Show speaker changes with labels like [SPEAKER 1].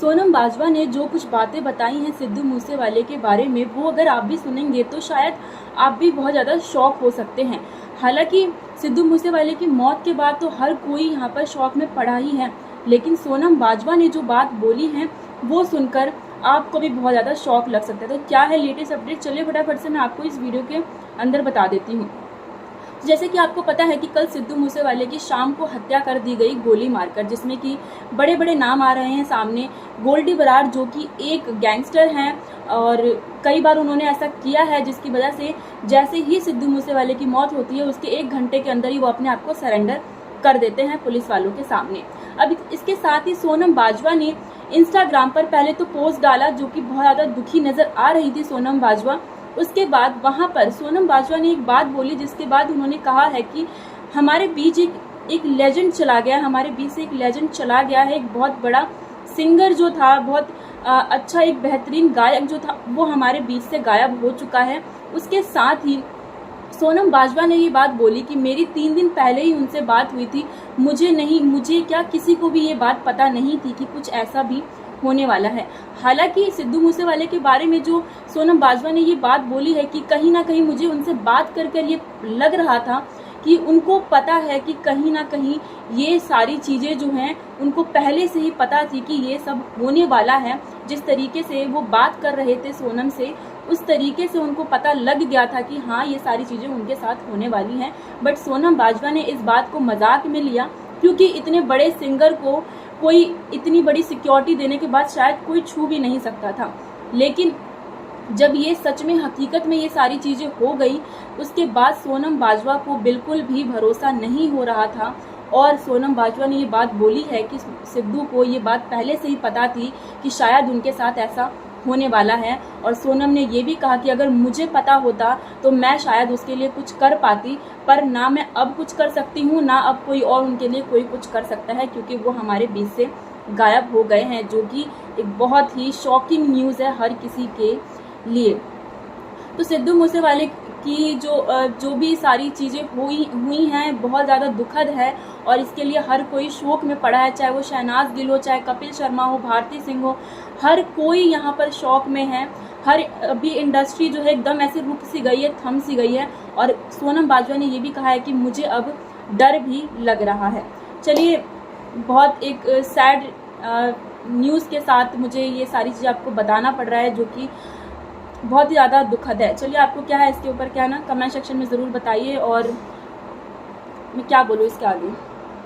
[SPEAKER 1] सोनम बाजवा ने जो कुछ बातें बताई हैं सिद्धू मूसेवाले के बारे में, वो अगर आप भी सुनेंगे तो शायद आप भी बहुत ज़्यादा शॉक हो सकते हैं। हालांकि सिद्धू मूसेवाले की मौत के बाद तो हर कोई यहाँ पर शॉक में पड़ा ही है, लेकिन सोनम बाजवा ने जो बात बोली है वो सुनकर आपको भी बहुत ज़्यादा शॉक लग सकता है। तो क्या है लेटेस्ट अपडेट, चलिए फटाफट से मैं आपको इस वीडियो के अंदर बता देती हूँ। जैसे कि आपको पता है कि कल सिद्धू मूसेवाले की शाम को हत्या कर दी गई गोली मारकर, जिसमें कि बड़े बड़े नाम आ रहे हैं सामने। गोल्डी बराड़ जो कि एक गैंगस्टर हैं और कई बार उन्होंने ऐसा किया है जिसकी वजह से जैसे ही सिद्धू मूसेवाले की मौत होती है उसके 1 घंटे के अंदर ही वो अपने आप को सरेंडर कर देते हैं पुलिस वालों के सामने। अब इसके साथ ही सोनम बाजवा ने इंस्टाग्राम पर पहले तो पोस्ट डाला जो कि बहुत ज़्यादा दुखी नज़र आ रही थी सोनम बाजवा। उसके बाद वहां पर सोनम बाजवा ने एक बात बोली जिसके बाद उन्होंने कहा है कि हमारे बीच एक लेजेंड चला गया, हमारे बीच से एक लेजेंड चला गया है। एक बहुत बड़ा सिंगर जो था, बहुत अच्छा एक बेहतरीन गायक जो था, वो हमारे बीच से गायब हो चुका है। उसके साथ ही सोनम बाजवा ने ये बात बोली कि मेरी 3 दिन पहले ही उनसे बात हुई थी, मुझे क्या किसी को भी ये बात पता नहीं थी कि कुछ ऐसा भी होने वाला है। हालांकि सिद्धू मूसेवाले के बारे में जो सोनम बाजवा ने ये बात बोली है कि कहीं ना कहीं मुझे उनसे बात कर ये लग रहा था कि उनको पता है कि कहीं ना कहीं ये सारी चीज़ें जो हैं उनको पहले से ही पता थी कि ये सब होने वाला है। जिस तरीके से वो बात कर रहे थे सोनम से, उस तरीके से उनको पता लग गया था कि हाँ ये सारी चीज़ें उनके साथ होने वाली हैं। बट सोनम बाजवा ने इस बात को मजाक में लिया, क्योंकि इतने बड़े सिंगर को कोई इतनी बड़ी सिक्योरिटी देने के बाद शायद कोई छू भी नहीं सकता था। लेकिन जब ये सच में हकीकत में ये सारी चीज़ें हो गई, उसके बाद सोनम बाजवा को बिल्कुल भी भरोसा नहीं हो रहा था। और सोनम बाजवा ने ये बात बोली है कि सिद्धू को ये बात पहले से ही पता थी कि शायद उनके साथ ऐसा होने वाला है। और सोनम ने ये भी कहा कि अगर मुझे पता होता तो मैं शायद उसके लिए कुछ कर पाती, पर ना मैं अब कुछ कर सकती हूँ, ना अब कोई और उनके लिए कोई कुछ कर सकता है, क्योंकि वो हमारे बीच से गायब हो गए हैं, जो कि एक बहुत ही शॉकिंग न्यूज़ है हर किसी के लिए। तो सिद्धू मूसेवाले की जो भी सारी चीज़ें हुई हैं बहुत ज़्यादा दुखद है और इसके लिए हर कोई शोक में पड़ा है, चाहे वो शहनाज गिल हो, चाहे कपिल शर्मा हो, भारती सिंह हो, हर कोई यहाँ पर शौक में है। अभी इंडस्ट्री जो है एकदम ऐसे रुक सी गई है, थम सी गई है। और सोनम बाजवा ने ये भी कहा है कि मुझे अब डर भी लग रहा है। चलिए, बहुत एक सैड न्यूज़ के साथ मुझे ये सारी चीज़ें आपको बताना पड़ रहा है, जो कि बहुत ही ज़्यादा दुखद है। चलिए, आपको क्या है इसके ऊपर क्या है ना, कमेंट सेक्शन में ज़रूर बताइए और मैं क्या बोलूँ इसके आगे।